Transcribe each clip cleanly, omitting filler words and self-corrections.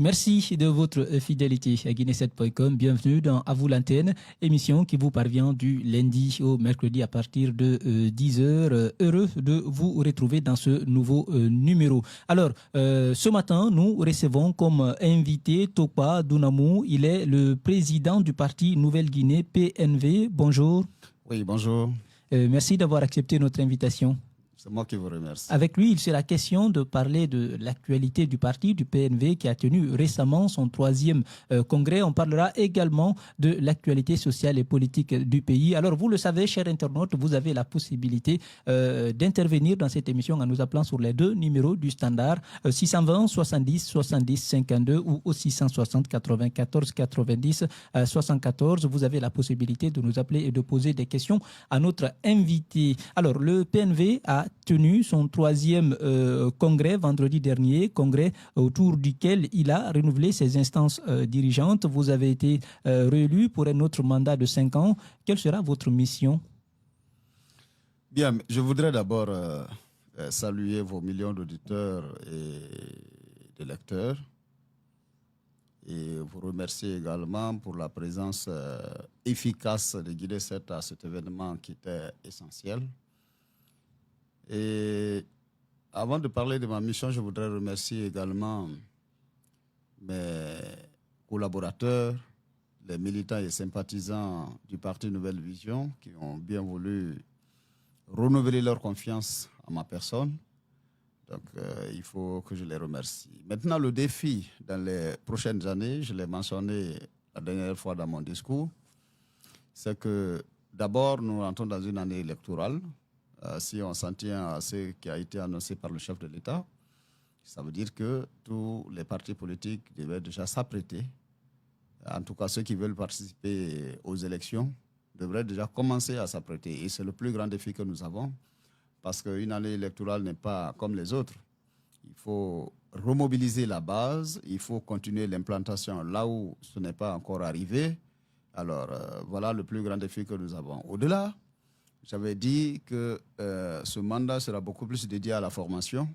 Merci de votre fidélité à Guinée7.com. Bienvenue dans À vous l'antenne, émission qui vous parvient du lundi au mercredi à partir de 10h. Heureux de vous retrouver dans ce nouveau numéro. Alors, ce matin, nous recevons comme invité Topa Dounamou. Il est le président du parti Nouvelle Guinée, PNV. Bonjour. Oui, bonjour. Merci d'avoir accepté notre invitation. C'est moi qui vous remercie. Avec lui, il sera question de parler de l'actualité du parti, du PNV, qui a tenu récemment son 3e congrès. On parlera également de l'actualité sociale et politique du pays. Alors, vous le savez, chers internautes, vous avez la possibilité d'intervenir dans cette émission en nous appelant sur les 2 numéros du standard 620 70 70 52 ou au 660 94 90 74. Vous avez la possibilité de nous appeler et de poser des questions à notre invité. Alors, le PNV a tenu son 3e congrès vendredi dernier, congrès autour duquel il a renouvelé ses instances dirigeantes. Vous avez été réélu pour un autre mandat de 5 ans. Quelle sera votre mission? Bien, je voudrais d'abord saluer vos millions d'auditeurs et de lecteurs et vous remercier également pour la présence efficace de Guinée7 à cet événement qui était essentiel. Et avant de parler de ma mission, je voudrais remercier également mes collaborateurs, les militants et sympathisants du parti Nouvelle Vision qui ont bien voulu renouveler leur confiance en ma personne. Donc, il faut que je les remercie. Maintenant, le défi dans les prochaines années, je l'ai mentionné la dernière fois dans mon discours, c'est que d'abord, nous rentrons dans une année électorale. Si on s'en tient à ce qui a été annoncé par le chef de l'État, ça veut dire que tous les partis politiques devaient déjà s'apprêter. En tout cas, ceux qui veulent participer aux élections devraient déjà commencer à s'apprêter. Et c'est le plus grand défi que nous avons, parce qu'une année électorale n'est pas comme les autres. Il faut remobiliser la base, il faut continuer l'implantation là où ce n'est pas encore arrivé. Alors, voilà le plus grand défi que nous avons. Au-delà, j'avais dit que ce mandat sera beaucoup plus dédié à la formation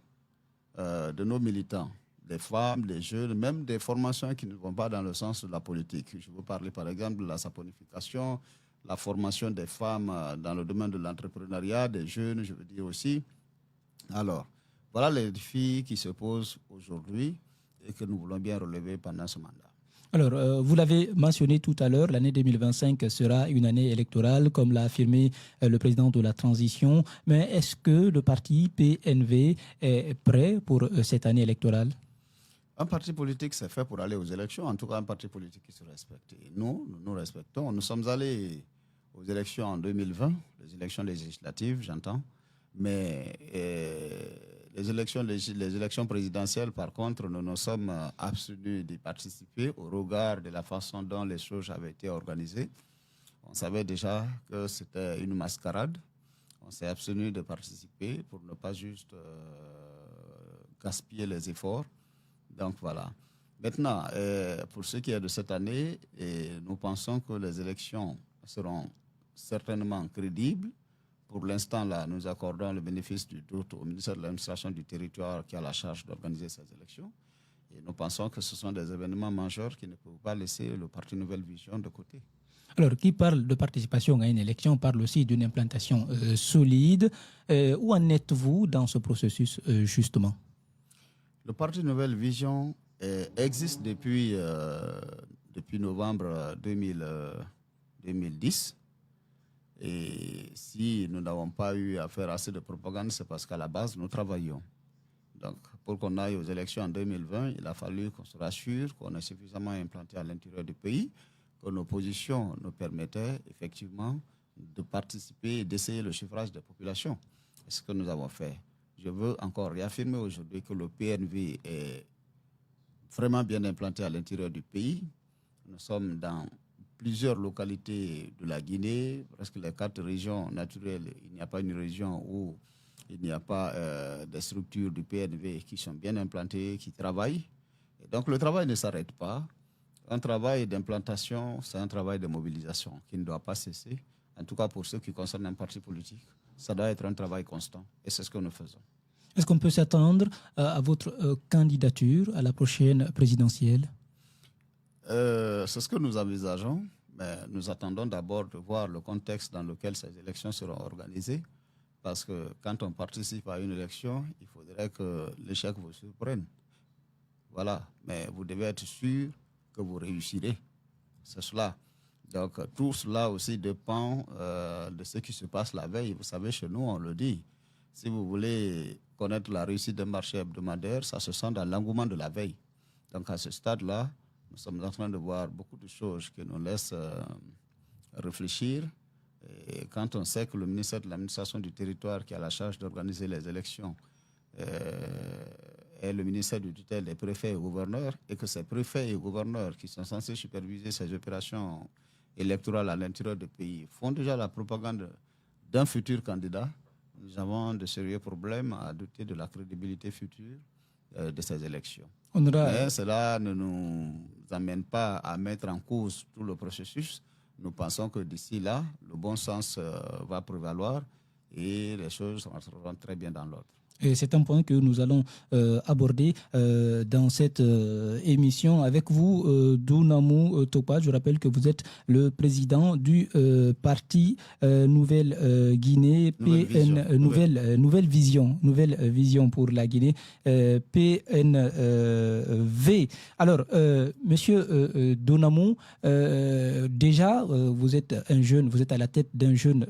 de nos militants, des femmes, des jeunes, même des formations qui ne vont pas dans le sens de la politique. Je veux parler par exemple de la saponification, la formation des femmes dans le domaine de l'entrepreneuriat, des jeunes, je veux dire aussi. Alors, voilà les défis qui se posent aujourd'hui et que nous voulons bien relever pendant ce mandat. Alors, vous l'avez mentionné tout à l'heure, l'année 2025 sera une année électorale, comme l'a affirmé le président de la transition. Mais est-ce que le parti PNV est prêt pour cette année électorale? Un parti politique, c'est fait pour aller aux élections, en tout cas un parti politique qui se respecte. Et nous respectons. Nous sommes allés aux élections en 2020, les élections législatives, j'entends. Mais les élections présidentielles, par contre, nous nous sommes abstenus d'y participer au regard de la façon dont les choses avaient été organisées. On savait déjà que c'était une mascarade. On s'est abstenu de participer pour ne pas juste gaspiller les efforts. Donc voilà. Maintenant, pour ce qui est de cette année, nous pensons que les élections seront certainement crédibles. Pour l'instant, là, nous accordons le bénéfice du doute au ministère de l'administration du territoire qui a la charge d'organiser ces élections. Et nous pensons que ce sont des événements majeurs qui ne peuvent pas laisser le parti Nouvelle Vision de côté. Alors, qui parle de participation à une élection parle aussi d'une implantation solide. Où en êtes-vous dans ce processus, justement? Le parti Nouvelle Vision existe depuis novembre 2010. Et si nous n'avons pas eu à faire assez de propagande, c'est parce qu'à la base, nous travaillons. Donc, pour qu'on aille aux élections en 2020, il a fallu qu'on se rassure qu'on est suffisamment implanté à l'intérieur du pays, que nos positions nous permettaient effectivement de participer et d'essayer le chiffrage des populations. C'est ce que nous avons fait. Je veux encore réaffirmer aujourd'hui que le PNV est vraiment bien implanté à l'intérieur du pays. Nous sommes dans plusieurs localités de la Guinée, presque les 4 régions naturelles. Il n'y a pas une région où il n'y a pas des structures du PNV qui sont bien implantées, qui travaillent. Et donc le travail ne s'arrête pas. Un travail d'implantation, c'est un travail de mobilisation qui ne doit pas cesser. En tout cas pour ceux qui concernent un parti politique, ça doit être un travail constant. Et c'est ce que nous faisons. Est-ce qu'on peut s'attendre à votre candidature à la prochaine présidentielle? C'est ce que nous envisageons, mais nous attendons d'abord de voir le contexte dans lequel ces élections seront organisées, parce que quand on participe à une élection, il faudrait que l'échec vous surprenne. Voilà, mais vous devez être sûr que vous réussirez. C'est cela. Donc, tout cela aussi dépend de ce qui se passe la veille. Vous savez, chez nous, on le dit. Si vous voulez connaître la réussite d'un marché hebdomadaire, ça se sent dans l'engouement de la veille. Donc, à ce stade-là, nous sommes en train de voir beaucoup de choses qui nous laissent réfléchir. Et quand on sait que le ministère de l'administration du territoire qui a la charge d'organiser les élections est le ministère du tutelle des préfets et gouverneurs, et que ces préfets et gouverneurs qui sont censés superviser ces opérations électorales à l'intérieur du pays font déjà la propagande d'un futur candidat, nous avons de sérieux problèmes à douter de la crédibilité future de ces élections. Mais cela ne nous amène pas à mettre en cause tout le processus. Nous pensons que d'ici là, le bon sens va prévaloir et les choses seront très bien dans l'ordre. Et c'est un point que nous allons aborder dans cette émission avec vous, Dounamu Topa. Je rappelle que vous êtes le président du parti Nouvelle Guinée, Nouvelle Vision pour la Guinée, PNV. Alors, Monsieur Dounamu, déjà, vous êtes un jeune, vous êtes à la tête d'un jeune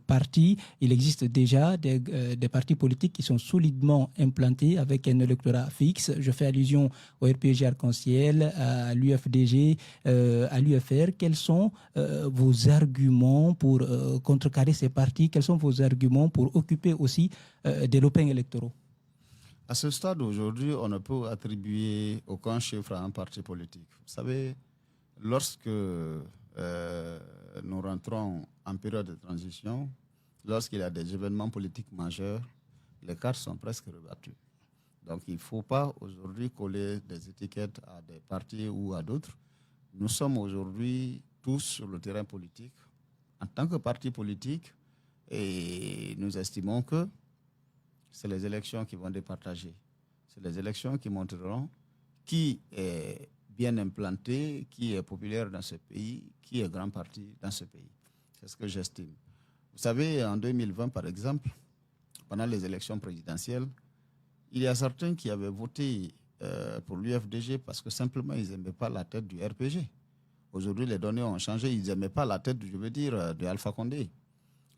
parti. Il existe déjà des partis politiques qui sont solidement implantés avec un électorat fixe. Je fais allusion au RPG Arc-en-Ciel, à l'UFDG, à l'UFR. Quels sont vos arguments pour contrecarrer ces partis? Quels sont vos arguments pour occuper aussi des lopins électoraux? À ce stade, aujourd'hui, on ne peut attribuer aucun chiffre à un parti politique. Vous savez, lorsque nous rentrons en période de transition, lorsqu'il y a des événements politiques majeurs, les cartes sont presque rebattues. Donc, il ne faut pas aujourd'hui coller des étiquettes à des partis ou à d'autres. Nous sommes aujourd'hui tous sur le terrain politique. En tant que parti politique, et nous estimons que c'est les élections qui vont départager. C'est les élections qui montreront qui est bien implanté, qui est populaire dans ce pays, qui est grand parti dans ce pays. C'est ce que j'estime. Vous savez, en 2020, par exemple, pendant les élections présidentielles, il y a certains qui avaient voté pour l'UFDG parce que simplement ils n'aimaient pas la tête du RPG. Aujourd'hui, les données ont changé. Ils n'aimaient pas la tête, de Alpha Condé.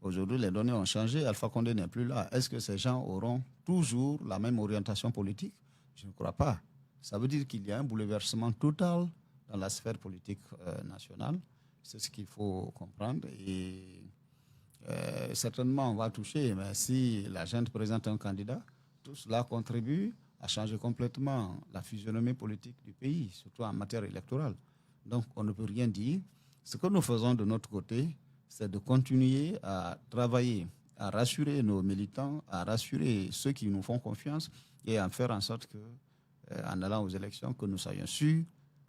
Aujourd'hui, les données ont changé. Alpha Condé n'est plus là. Est-ce que ces gens auront toujours la même orientation politique? Je ne crois pas. Ça veut dire qu'il y a un bouleversement total dans la sphère politique nationale. C'est ce qu'il faut comprendre. Et certainement, on va toucher, mais si la gente présente un candidat, tout cela contribue à changer complètement la physionomie politique du pays, surtout en matière électorale. Donc, on ne peut rien dire. Ce que nous faisons de notre côté, c'est de continuer à travailler, à rassurer nos militants, à rassurer ceux qui nous font confiance et à faire en sorte que, en allant aux élections, que nous soyons sûrs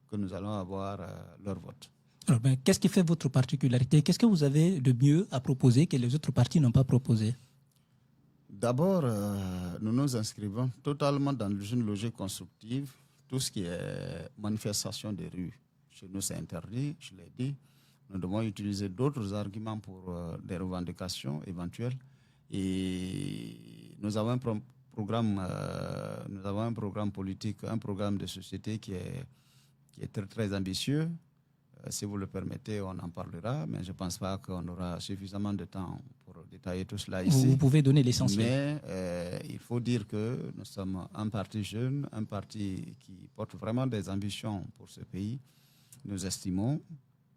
que nous allons avoir leur vote. Alors, qu'est-ce qui fait votre particularité? Qu'est-ce que vous avez de mieux à proposer que les autres partis n'ont pas proposé? D'abord, nous nous inscrivons totalement dans une logique constructive. Tout ce qui est manifestation des rues, chez nous c'est interdit, je l'ai dit. Nous devons utiliser d'autres arguments pour des revendications éventuelles. Et nous avons un programme politique, un programme de société qui est très, très ambitieux. Si vous le permettez, on en parlera, mais je ne pense pas qu'on aura suffisamment de temps pour détailler tout cela ici. Vous pouvez donner l'essentiel. Mais il faut dire que nous sommes un parti jeune, un parti qui porte vraiment des ambitions pour ce pays. Nous estimons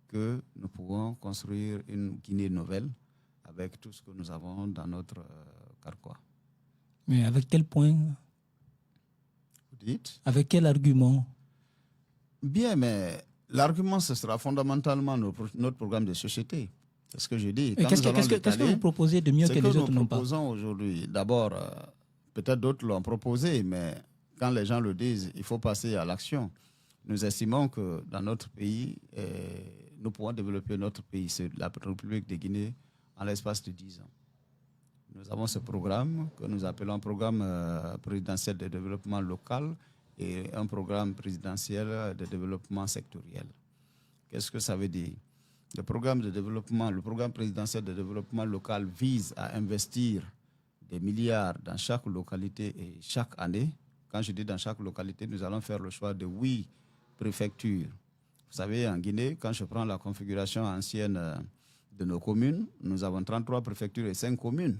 que nous pouvons construire une Guinée nouvelle avec tout ce que nous avons dans notre carquois. Mais avec quel point? Vous dites? Avec quel argument? Bien, mais l'argument, ce sera fondamentalement notre programme de société. C'est ce que je dis. Qu'est-ce que vous proposez de mieux que les autres n'ont pas? Ce que nous proposons aujourd'hui, d'abord, peut-être d'autres l'ont proposé, mais quand les gens le disent, il faut passer à l'action. Nous estimons que dans notre pays, nous pouvons développer notre pays, c'est la République de Guinée, en l'espace de 10 ans. nous avons ce programme que nous appelons programme présidentiel de développement local et un programme présidentiel de développement sectoriel. Qu'est-ce que ça veut dire? Le programme présidentiel de développement local vise à investir des milliards dans chaque localité et chaque année. Quand je dis dans chaque localité, nous allons faire le choix de 8 préfectures. Vous savez, en Guinée, quand je prends la configuration ancienne de nos communes, nous avons 33 préfectures et 5 communes.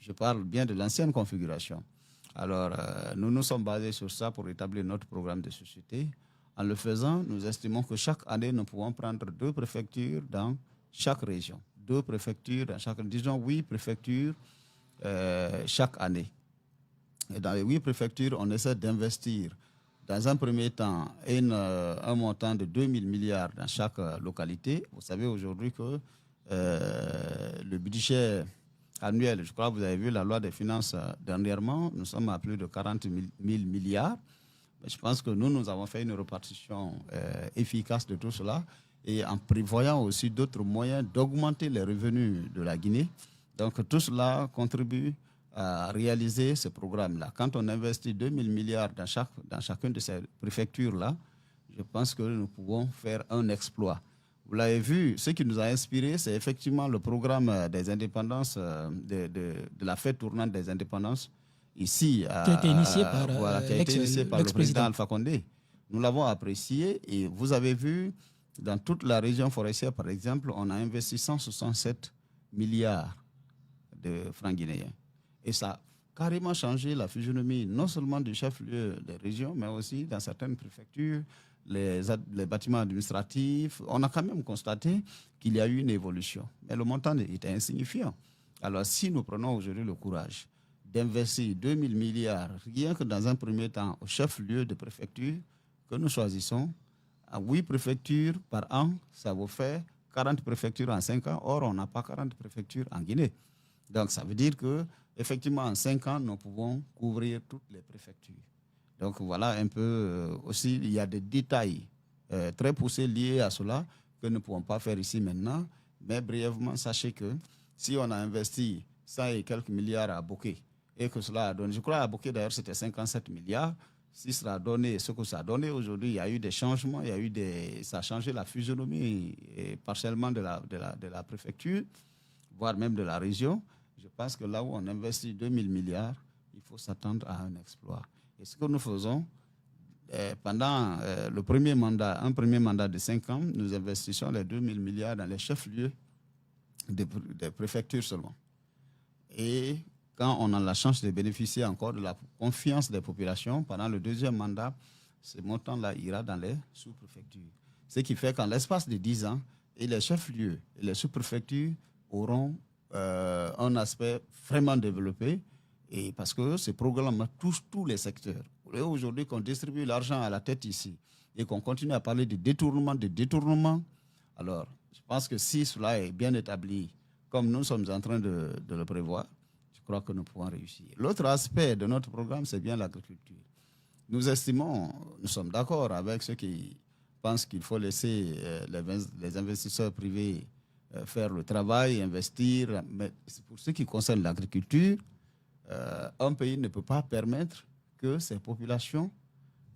Je parle bien de l'ancienne configuration. Alors, nous nous sommes basés sur ça pour établir notre programme de société. En le faisant, nous estimons que chaque année, nous pouvons prendre 2 préfectures dans chaque région. 2 préfectures dans chaque, disons 8 préfectures chaque année. Et dans les 8 préfectures, on essaie d'investir dans un premier temps un montant de 2 000 milliards dans chaque localité. Vous savez aujourd'hui que le budget annuel, je crois que vous avez vu la loi des finances dernièrement, nous sommes à plus de 40 000 milliards. Je pense que nous avons fait une répartition efficace de tout cela et en prévoyant aussi d'autres moyens d'augmenter les revenus de la Guinée. Donc tout cela contribue à réaliser ce programme-là. Quand on investit 2 000 milliards dans chacune de ces préfectures-là, je pense que nous pouvons faire un exploit. Vous l'avez vu, ce qui nous a inspiré, c'est effectivement le programme des indépendances, de la fête tournante des indépendances, ici, qui a été initié par le président Alpha Condé. Nous l'avons apprécié et vous avez vu, dans toute la région forestière, par exemple, on a investi 167 milliards de francs guinéens. Et ça a carrément changé la physionomie, non seulement du chef-lieu des régions, mais aussi dans certaines préfectures, les bâtiments administratifs. On a quand même constaté qu'il y a eu une évolution. Mais le montant était insignifiant. Alors, si nous prenons aujourd'hui le courage d'investir 2 000 milliards, rien que dans un premier temps, au chef-lieu de préfecture que nous choisissons, à 8 préfectures par an, ça vous fait 40 préfectures en 5 ans. Or, on n'a pas 40 préfectures en Guinée. Donc, ça veut dire qu'effectivement, en 5 ans, nous pouvons couvrir toutes les préfectures. Donc, voilà un peu aussi, il y a des détails très poussés liés à cela que nous ne pouvons pas faire ici maintenant. Mais brièvement, sachez que si on a investi 100 et quelques milliards à Bokeh et que cela a donné, je crois à Bokeh d'ailleurs, c'était 57 milliards. Si cela a donné ce que ça a donné aujourd'hui, il y a eu des changements, ça a changé la physionomie et partiellement de la préfecture, voire même de la région. Je pense que là où on investit 2 000 milliards, il faut s'attendre à un exploit. Et ce que nous faisons, pendant un premier mandat de 5 ans, nous investissons les 2 000 milliards dans les chefs-lieux des préfectures seulement. Et quand on a la chance de bénéficier encore de la confiance des populations, pendant le deuxième mandat, ce montant-là ira dans les sous-préfectures. Ce qui fait qu'en l'espace de 10 ans, et les chefs-lieux et les sous-préfectures auront un aspect vraiment développé, et parce que ce programme touche tous les secteurs. Et aujourd'hui, qu'on distribue l'argent à la tête ici et qu'on continue à parler de détournement, alors je pense que si cela est bien établi, comme nous sommes en train de le prévoir, je crois que nous pouvons réussir. L'autre aspect de notre programme, c'est bien l'agriculture. Nous estimons, nous sommes d'accord avec ceux qui pensent qu'il faut laisser les investisseurs privés faire le travail, investir, mais pour ce qui concerne l'agriculture, un pays ne peut pas permettre que ses populations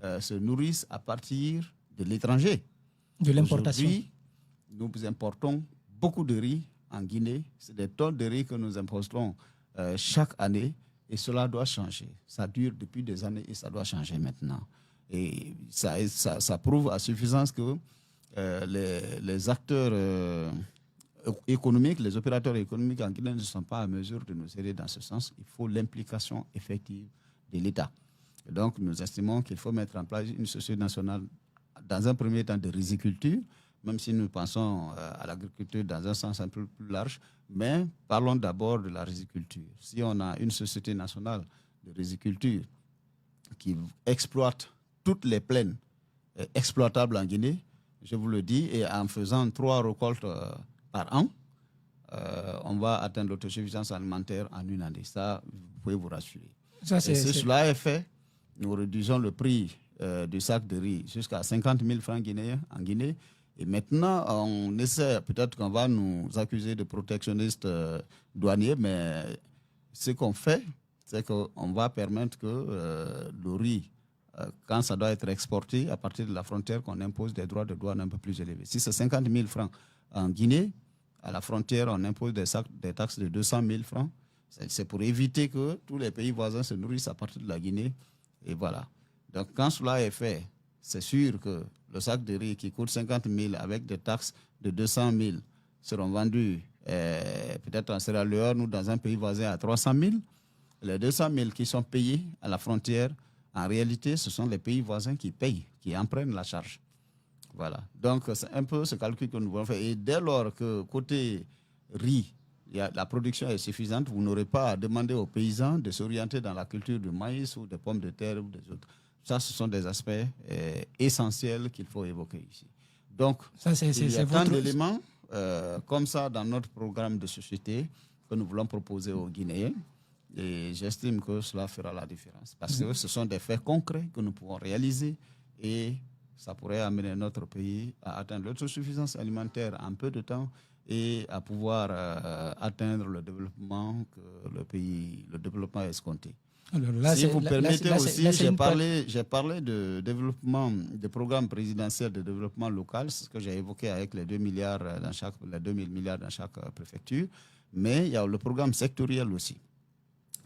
se nourrissent à partir de l'étranger. De l'importation. Aujourd'hui, nous importons beaucoup de riz en Guinée. C'est des tonnes de riz que nous importons chaque année et cela doit changer. Ça dure depuis des années et ça doit changer maintenant. Et ça prouve à suffisance que les acteurs économiques, les opérateurs économiques en Guinée ne sont pas à mesure de nous aider dans ce sens. Il faut l'implication effective de l'État. Et donc, nous estimons qu'il faut mettre en place une société nationale, dans un premier temps, de riziculture, même si nous pensons à l'agriculture dans un sens un peu plus large. Mais parlons d'abord de la riziculture. Si on a une société nationale de riziculture qui exploite toutes les plaines exploitables en Guinée, je vous le dis, et en faisant 3 récoltes par an, on va atteindre l'autosuffisance alimentaire en une année. Ça, vous pouvez vous rassurer. Si cela est fait, nous réduisons le prix du sac de riz jusqu'à 50 000 francs guinéens en Guinée Et maintenant, on essaie, peut-être qu'on va nous accuser de protectionnistes douaniers, mais ce qu'on fait, c'est qu'on va permettre que le riz, quand ça doit être exporté, à partir de la frontière, qu'on impose des droits de douane un peu plus élevés. Si c'est 50 000 francs en Guinée, à la frontière, on impose des taxes de 200 000 francs. C'est pour éviter que tous les pays voisins se nourrissent à partir de la Guinée. Et voilà. Donc, quand cela est fait, c'est sûr que le sac de riz qui coûte 50 000 avec des taxes de 200 000 seront vendus peut-être en Sierra Leone ou dans un pays voisin à 300 000. Les 200 000 qui sont payés à la frontière, en réalité, ce sont les pays voisins qui payent, qui en prennent la charge. Voilà. Donc, c'est un peu ce calcul que nous voulons faire. Et dès lors que côté riz, la production est suffisante, vous n'aurez pas à demander aux paysans de s'orienter dans la culture du maïs ou des pommes de terre ou des autres. Ça, ce sont des aspects essentiels qu'il faut évoquer ici. Donc, il y a tant d'éléments comme ça dans notre programme de société que nous voulons proposer aux Guinéens. Et j'estime que cela fera la différence. Parce que ce sont des faits concrets que nous pouvons réaliser et ça pourrait amener notre pays à atteindre l'autosuffisance alimentaire en peu de temps et à pouvoir atteindre le développement que le développement est escompté. Alors là, si vous permettez aussi, j'ai parlé de développement, de programme présidentiel de développement local, c'est ce que j'ai évoqué avec les 2 milliards les 2 000 milliards dans chaque préfecture, mais il y a le programme sectoriel aussi.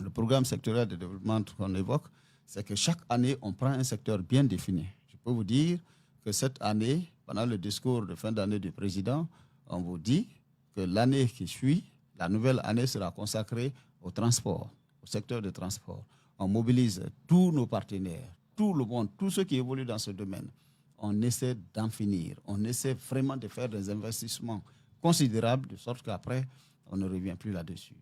Le programme sectoriel de développement qu'on évoque, c'est que chaque année, on prend un secteur bien défini. Je peux vous dire que cette année, pendant le discours de fin d'année du président, on vous dit que l'année qui suit, la nouvelle année sera consacrée au transport, au secteur de transport. On mobilise tous nos partenaires, tout le monde, tous ceux qui évoluent dans ce domaine. On essaie d'en finir. On essaie vraiment de faire des investissements considérables de sorte qu'après, on ne revient plus là-dessus.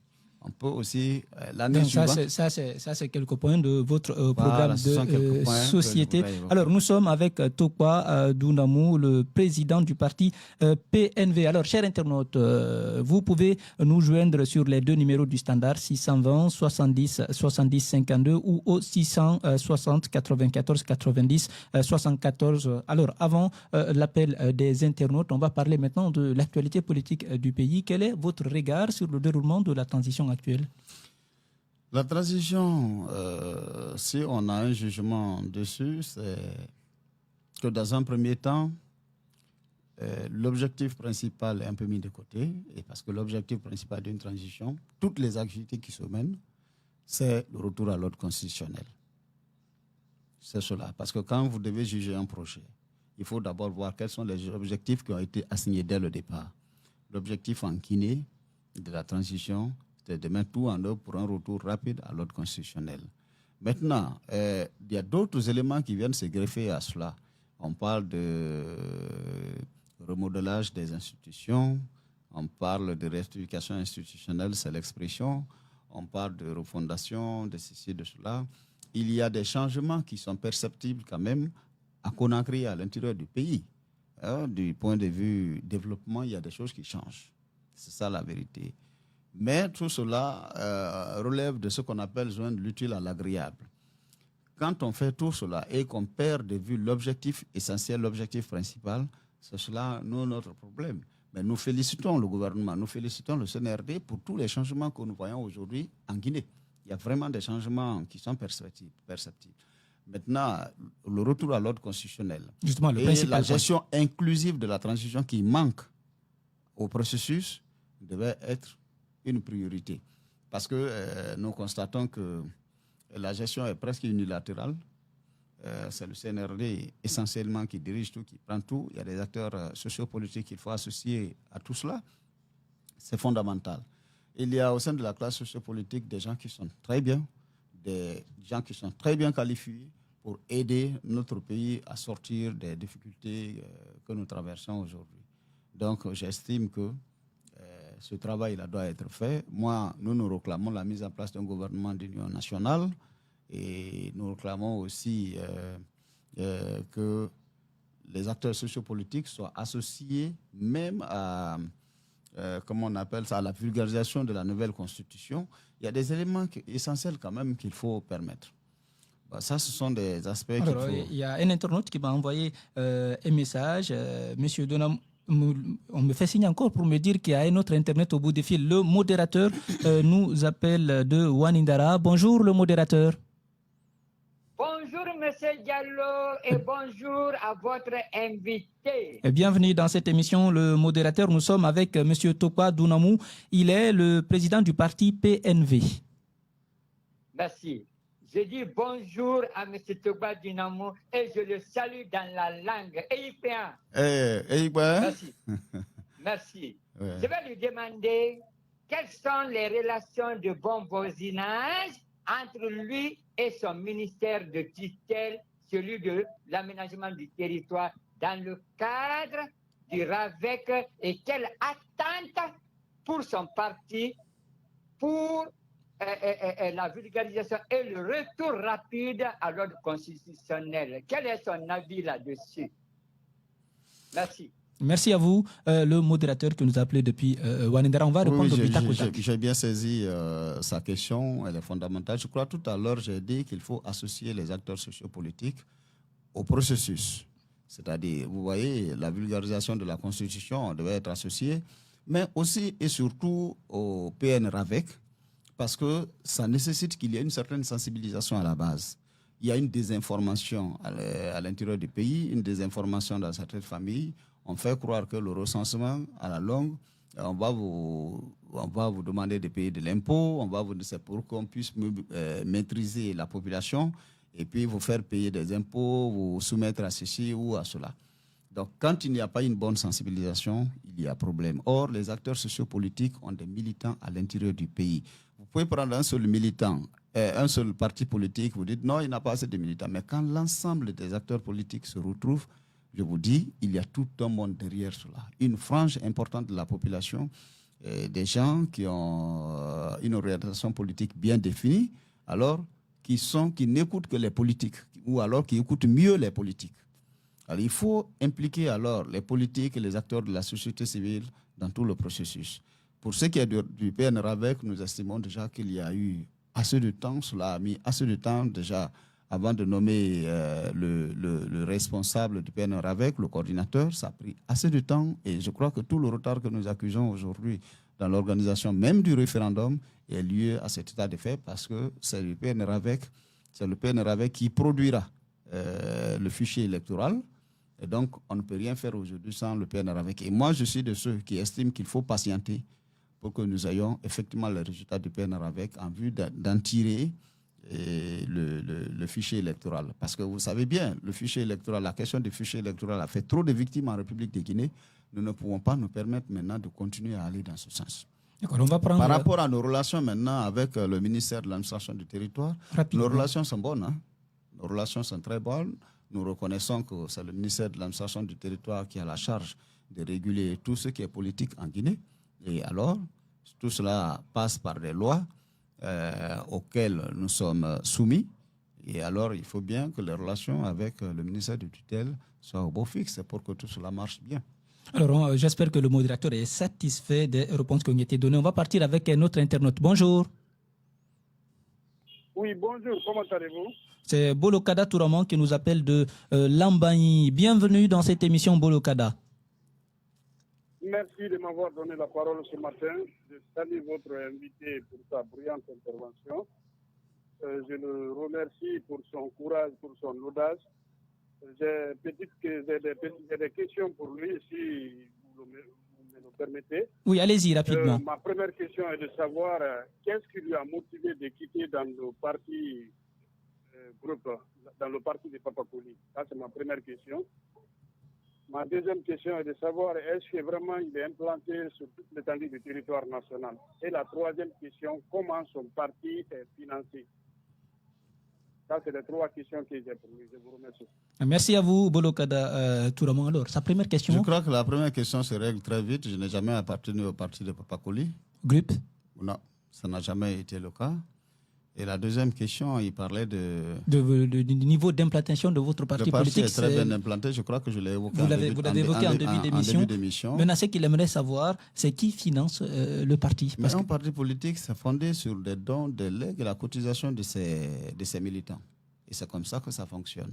On peut aussi, l'année suivante... Ça, c'est quelques points de votre programme de société. Alors, nous sommes avec Tokwa Dounamou, le président du parti PNV. Alors, chers internautes, vous pouvez nous joindre sur les 2 numéros du standard, 620 70 70 52 ou au 660 94 90 74. Alors, avant l'appel des internautes, on va parler maintenant de l'actualité politique du pays. Quel est votre regard sur le déroulement de la transition actuelle? La transition, si on a un jugement dessus, c'est que dans un premier temps, l'objectif principal est un peu mis de côté, et parce que l'objectif principal d'une transition, toutes les activités qui se mènent, c'est le retour à l'ordre constitutionnel. C'est cela, parce que quand vous devez juger un projet, il faut d'abord voir quels sont les objectifs qui ont été assignés dès le départ. L'objectif en Guinée de la transition, c'est de mettre tout en œuvre pour un retour rapide à l'ordre constitutionnel. Maintenant, il y a d'autres éléments qui viennent se greffer à cela. On parle de remodelage des institutions, on parle de rectification institutionnelle, c'est l'expression, on parle de refondation, de ceci, de cela. Il y a des changements qui sont perceptibles quand même à Conakry, à l'intérieur du pays. Du point de vue développement, il y a des choses qui changent. C'est ça la vérité. Mais tout cela relève de ce qu'on appelle joindre l'utile à l'agréable. Quand on fait tout cela et qu'on perd de vue l'objectif essentiel, l'objectif principal, c'est cela notre problème. Mais nous félicitons le gouvernement, nous félicitons le CNRD pour tous les changements que nous voyons aujourd'hui en Guinée. Il y a vraiment des changements qui sont perceptibles. Maintenant, le retour à l'ordre constitutionnel et la gestion inclusive de la transition qui manque au processus devait être une priorité. Parce que nous constatons que la gestion est presque unilatérale. C'est le CNRD essentiellement qui dirige tout, qui prend tout. Il y a des acteurs sociopolitiques qu'il faut associer à tout cela. C'est fondamental. Il y a au sein de la classe sociopolitique des gens qui sont très bien, des gens qui sont très bien qualifiés pour aider notre pays à sortir des difficultés que nous traversons aujourd'hui. Donc, j'estime que ce travail-là doit être fait. Nous réclamons la mise en place d'un gouvernement d'union nationale et nous réclamons aussi que les acteurs sociopolitiques soient associés même à, comment on appelle ça, à la vulgarisation de la nouvelle constitution. Il y a des éléments essentiels quand même qu'il faut permettre. Bah, ça, ce sont des aspects qu'il Alors, faut... il y a un internaute qui m'a envoyé un message. Monsieur Donam, on me fait signe encore pour me dire qu'il y a un autre internet au bout du fil. Le modérateur nous appelle de Wanindara. Bonjour, le modérateur. Bonjour, Monsieur Diallo, et bonjour à votre invité. Bienvenue dans cette émission, le modérateur. Nous sommes avec Monsieur Tokwa Dunamou. Il est le président du parti PNV. Merci. Je dis bonjour à M. Tokwa Dunamou et je le salue dans la langue égyptienne. Merci. Merci. Ouais. Je vais lui demander quelles sont les relations de bon voisinage entre lui et son ministère de tutelle, celui de l'aménagement du territoire, dans le cadre du RAVEC, et quelle attente pour son parti pour la vulgarisation et le retour rapide à l'ordre constitutionnel. Quel est son avis là-dessus? Merci. Merci à vous, le modérateur qui nous a appelé depuis Wanindara. On va répondre au Bita Kotak. J'ai bien saisi sa question, elle est fondamentale. Je crois tout à l'heure, j'ai dit qu'il faut associer les acteurs sociopolitiques au processus. C'est-à-dire, vous voyez, la vulgarisation de la Constitution devait être associée, mais aussi et surtout au PN-RAVEC, parce que ça nécessite qu'il y ait une certaine sensibilisation à la base. Il y a une désinformation à l'intérieur du pays, une désinformation dans certaines familles. On fait croire que le recensement, à la longue, on va vous demander de payer de l'impôt, c'est pour qu'on puisse maîtriser la population et puis vous faire payer des impôts, vous soumettre à ceci ou à cela. Donc, quand il n'y a pas une bonne sensibilisation, il y a problème. Or, les acteurs sociopolitiques ont des militants à l'intérieur du pays. Vous pouvez prendre un seul militant, un seul parti politique, vous dites non, il n'a pas assez de militants. Mais quand l'ensemble des acteurs politiques se retrouvent, je vous dis, il y a tout un monde derrière cela. Une frange importante de la population, des gens qui ont une orientation politique bien définie, alors qui n'écoutent que les politiques, ou alors qui écoutent mieux les politiques. Alors, il faut impliquer alors les politiques et les acteurs de la société civile dans tout le processus. Pour ce qui est du PN-RAVEC, nous estimons déjà qu'il y a eu assez de temps, cela a mis assez de temps déjà avant de nommer le responsable du PN-RAVEC, le coordinateur. Ça a pris assez de temps et je crois que tout le retard que nous accusons aujourd'hui dans l'organisation même du référendum est lié à cet état de fait parce que c'est le PN-RAVEC qui produira le fichier électoral. Et donc, on ne peut rien faire aujourd'hui sans le PN-RAVEC. Et moi, je suis de ceux qui estiment qu'il faut patienter pour que nous ayons effectivement les résultats du PN-RAVEC en vue d'en tirer le fichier électoral. Parce que vous savez bien, le fichier électoral, la question du fichier électoral a fait trop de victimes en République de Guinée. Nous ne pouvons pas nous permettre maintenant de continuer à aller dans ce sens. On va prendre... Par rapport à nos relations maintenant avec le ministère de l'administration du territoire, nos relations sont bonnes. Hein? Nos relations sont très bonnes. Nous reconnaissons que c'est le ministère de l'administration du territoire qui a la charge de réguler tout ce qui est politique en Guinée. Et alors, tout cela passe par des lois auxquelles nous sommes soumis. Et alors, il faut bien que les relations avec le ministère de tutelle soient au beau fixe pour que tout cela marche bien. Alors, j'espère que le modérateur est satisfait des réponses qui ont été données. On va partir avec un autre internaute. Bonjour. Oui, bonjour. Comment allez-vous? C'est Bolokada Touraman qui nous appelle de Lambagne. Bienvenue dans cette émission, Bolokada. Merci de m'avoir donné la parole ce matin. Je salue votre invité pour sa brillante intervention. Je le remercie pour son courage, pour son audace. J'ai des questions pour lui, si vous me le permettez. Oui, allez-y rapidement. Ma première question est de savoir qu'est-ce qui lui a motivé de quitter dans le parti groupe, dans le parti de Papakoli. Ça, c'est ma première question. Ma deuxième question est de savoir est-ce que vraiment il est implanté sur toute l'étendue du territoire national. Et la troisième question, comment son parti est financé. Ça, c'est les trois questions que j'ai pour lui. Je vous remercie. Merci à vous, Bolokada Touraman. Alors, sa première question. Je crois que la première question se règle très vite. Je n'ai jamais appartenu au parti de Papakoli. Groupe? Non, ça n'a jamais été le cas. Et la deuxième question, il parlait du niveau d'implantation de votre parti politique. Le parti est très bien implanté. Je crois que je l'ai évoqué vous l'avez évoqué en début d'émission. Maintenant, ce qu'il aimerait savoir, c'est qui finance le parti. Mais un parti politique, c'est fondé sur des dons, des legs et la cotisation de ses militants. Et c'est comme ça que ça fonctionne.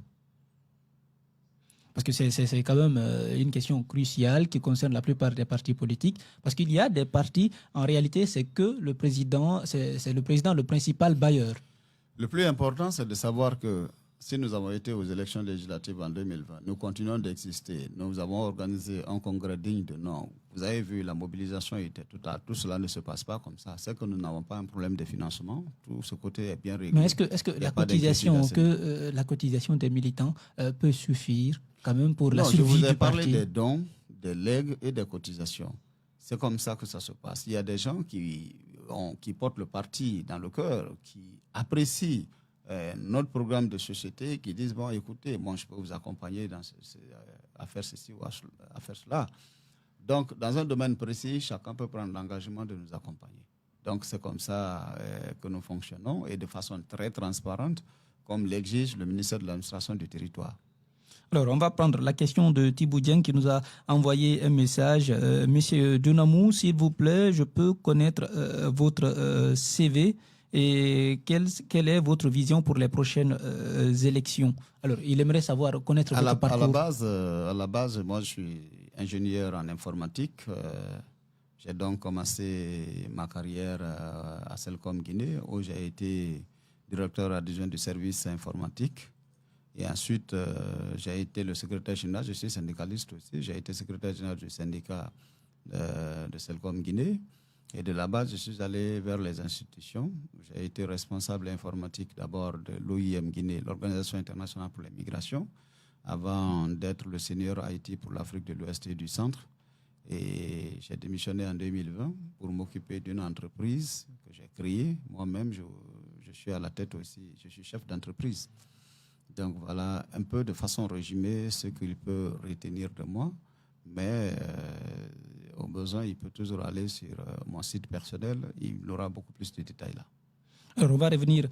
Parce que c'est quand même une question cruciale qui concerne la plupart des partis politiques. Parce qu'il y a des partis, en réalité, c'est que le président, c'est le président le principal bailleur. Le plus important, c'est de savoir que si nous avons été aux élections législatives en 2020, nous continuons d'exister. Nous avons organisé un congrès digne de nom. Vous avez vu, la mobilisation était tout cela ne se passe pas comme ça. C'est que nous n'avons pas un problème de financement. Tout ce côté est bien réglé. Mais est-ce que la cotisation des militants peut suffire quand même pour la survie du parti? Je vous ai parlé des dons, des legs et des cotisations. C'est comme ça que ça se passe. Il y a des gens qui portent le parti dans le cœur, qui apprécient notre programme de société, qui disent, bon, écoutez, moi, je peux vous accompagner à faire ceci ou à faire cela. Donc, dans un domaine précis, chacun peut prendre l'engagement de nous accompagner. Donc, c'est comme ça que nous fonctionnons et de façon très transparente, comme l'exige le ministère de l'administration du territoire. Alors, on va prendre la question de Thibou Dieng qui nous a envoyé un message. Monsieur Dunamou, s'il vous plaît, je peux connaître votre CV et quelle est votre vision pour les prochaines élections? Alors, il aimerait connaître votre parcours. À la base, moi, je suis ingénieur en informatique. J'ai donc commencé ma carrière à Celcom Guinée, où j'ai été directeur adjoint du service informatique. Et ensuite, j'ai été le secrétaire général, je suis syndicaliste aussi, j'ai été secrétaire général du syndicat de Celcom Guinée. Et de là-bas, je suis allé vers les institutions. J'ai été responsable informatique d'abord de l'OIM Guinée, l'Organisation internationale pour les migrations, avant d'être le senior IT pour l'Afrique de l'Ouest et du Centre. Et j'ai démissionné en 2020 pour m'occuper d'une entreprise que j'ai créée. Moi-même, je suis à la tête aussi, je suis chef d'entreprise. Donc voilà un peu de façon résumée ce qu'il peut retenir de moi. Mais au besoin, il peut toujours aller sur mon site personnel. Il aura beaucoup plus de détails là. Alors, on va revenir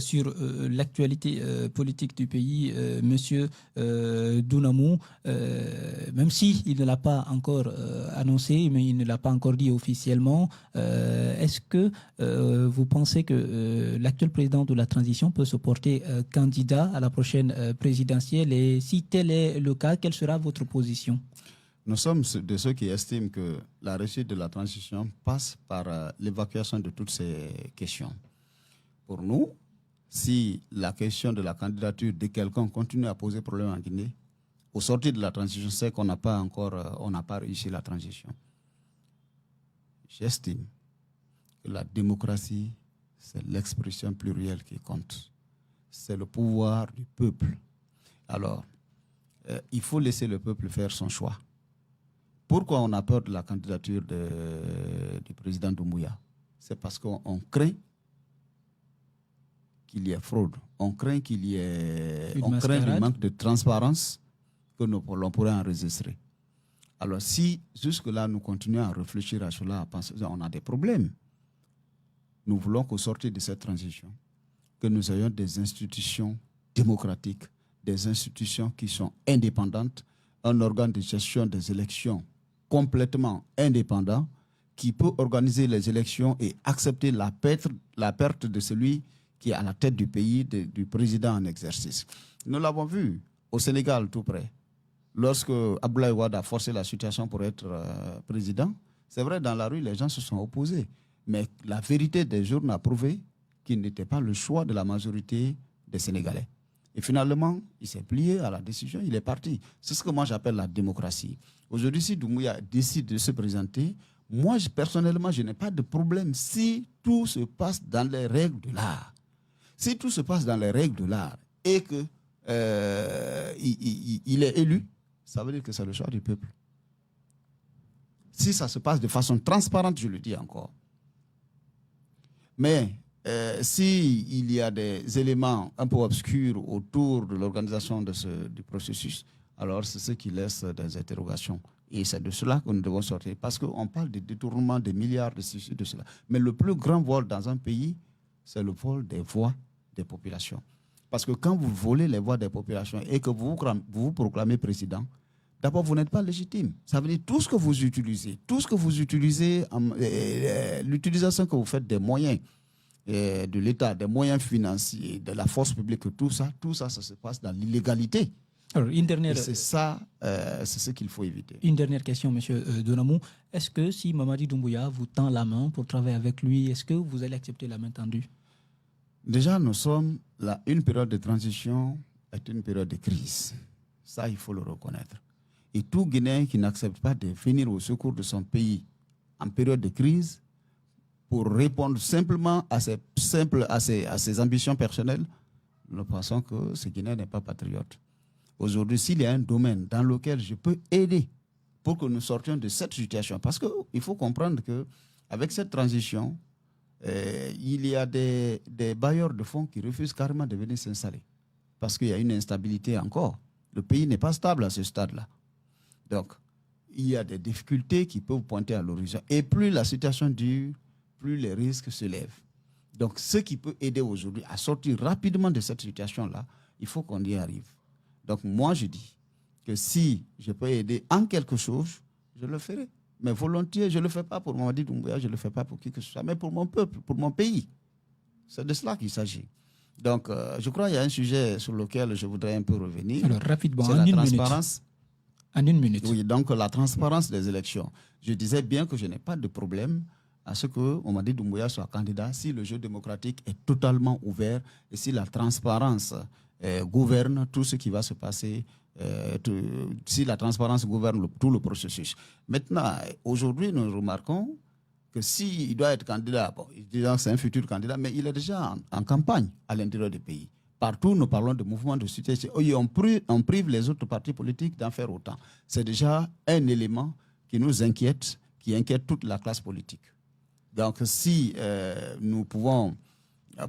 sur l'actualité politique du pays. Monsieur Dunamou, même s'il ne l'a pas encore annoncé, mais il ne l'a pas encore dit officiellement, est-ce que vous pensez que l'actuel président de la transition peut se porter candidat à la prochaine présidentielle? Et si tel est le cas, quelle sera votre position? Nous sommes de ceux qui estiment que la réussite de la transition passe par l'évacuation de toutes ces questions. Pour nous, si la question de la candidature de quelqu'un continue à poser problème en Guinée, au sortir de la transition, c'est qu'on n'a pas réussi la transition. J'estime que la démocratie, c'est l'expression plurielle qui compte. C'est le pouvoir du peuple. Alors, il faut laisser le peuple faire son choix. Pourquoi on a peur de la candidature du président Doumbouya? C'est parce qu'on craint qu'il y ait fraude. On craint le manque de transparence que l'on pourrait enregistrer. Alors si jusque-là nous continuons à réfléchir à cela, à penser, on a des problèmes. Nous voulons qu'au sortir de cette transition, que nous ayons des institutions démocratiques, des institutions qui sont indépendantes, un organe de gestion des élections complètement indépendant, qui peut organiser les élections et accepter la perte de celui qui est à la tête du pays, du président en exercice. Nous l'avons vu au Sénégal tout près. Lorsque Abdoulaye Wade a forcé la situation pour être président, c'est vrai, dans la rue, les gens se sont opposés. Mais la vérité des journaux a prouvé qu'il n'était pas le choix de la majorité des Sénégalais. Et finalement, il s'est plié à la décision, il est parti. C'est ce que moi j'appelle la démocratie. Aujourd'hui, si Doumbouya décide de se présenter, moi, personnellement, je n'ai pas de problème si tout se passe dans les règles de l'art. Si tout se passe dans les règles de l'art et qu'il est élu, ça veut dire que c'est le choix du peuple. Si ça se passe de façon transparente, je le dis encore. Mais s'il y a des éléments un peu obscurs autour de l'organisation du processus, alors c'est ce qui laisse des interrogations. Et c'est de cela que nous devons sortir. Parce qu'on parle de détournement de milliards de ceci, de cela. Mais le plus grand vol dans un pays, c'est le vol des voix des populations. Parce que quand vous volez les voix des populations et que vous vous proclamez président, d'abord, vous n'êtes pas légitime. Ça veut dire tout ce que vous utilisez, l'utilisation que vous faites des moyens de l'État, des moyens financiers, de la force publique, tout ça, ça se passe dans l'illégalité. Alors, c'est ça, c'est ce qu'il faut éviter. Une dernière question, M. Donamou. Est-ce que si Mamadi Doumbouya vous tend la main pour travailler avec lui, est-ce que vous allez accepter la main tendue? Déjà, nous sommes là, une période de transition est une période de crise. Ça, il faut le reconnaître. Et tout Guinéen qui n'accepte pas de venir au secours de son pays en période de crise pour répondre simplement à ses ambitions personnelles, nous pensons que ce Guinéen n'est pas patriote. Aujourd'hui, s'il y a un domaine dans lequel je peux aider pour que nous sortions de cette situation, parce qu'il faut comprendre qu'avec cette transition, il y a des bailleurs de fonds qui refusent carrément de venir s'installer parce qu'il y a une instabilité encore. Le pays n'est pas stable à ce stade-là. Donc, il y a des difficultés qui peuvent pointer à l'horizon. Et plus la situation dure, plus les risques se lèvent. Donc, ce qui peut aider aujourd'hui à sortir rapidement de cette situation-là, il faut qu'on y arrive. Donc, moi, je dis que si je peux aider en quelque chose, je le ferai. Mais volontiers, je ne le fais pas pour Mamadi Doumbouya, je ne le fais pas pour qui que ce soit, mais pour mon peuple, pour mon pays. C'est de cela qu'il s'agit. Donc, je crois qu'il y a un sujet sur lequel je voudrais un peu revenir. Alors, rapidement, c'est la transparence. En une minute. Oui, donc la transparence des élections. Je disais bien que je n'ai pas de problème à ce que Mamadi Doumbouya soit candidat si le jeu démocratique est totalement ouvert et si la transparence gouverne tout ce qui va se passer, si la transparence gouverne tout le processus. Maintenant, aujourd'hui, nous remarquons que s'il doit être candidat, bon, disons que c'est un futur candidat, mais il est déjà en campagne à l'intérieur du pays. Partout, nous parlons de mouvements de soutien. On prive les autres partis politiques d'en faire autant. C'est déjà un élément qui nous inquiète, qui inquiète toute la classe politique. Donc, si nous pouvons,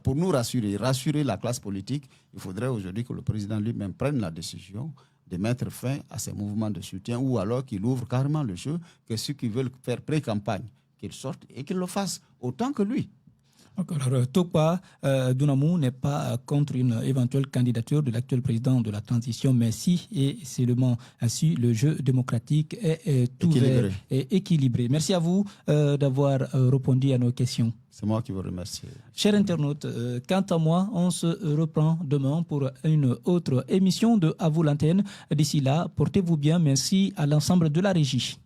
pour nous rassurer la classe politique, il faudrait aujourd'hui que le président lui-même prenne la décision de mettre fin à ces mouvements de soutien ou alors qu'il ouvre carrément le jeu, que ceux qui veulent faire pré-campagne, qu'ils sortent et qu'ils le fassent autant que lui. Alors, Tokpa Doumbouya n'est pas contre une éventuelle candidature de l'actuel président de la transition, mais si et seulement ainsi le jeu démocratique est ouvert et équilibré. Merci à vous d'avoir répondu à nos questions. C'est moi qui vous remercie. Chers internautes, quant à moi, on se reprend demain pour une autre émission de À vous l'antenne. D'ici là, portez-vous bien. Merci à l'ensemble de la régie.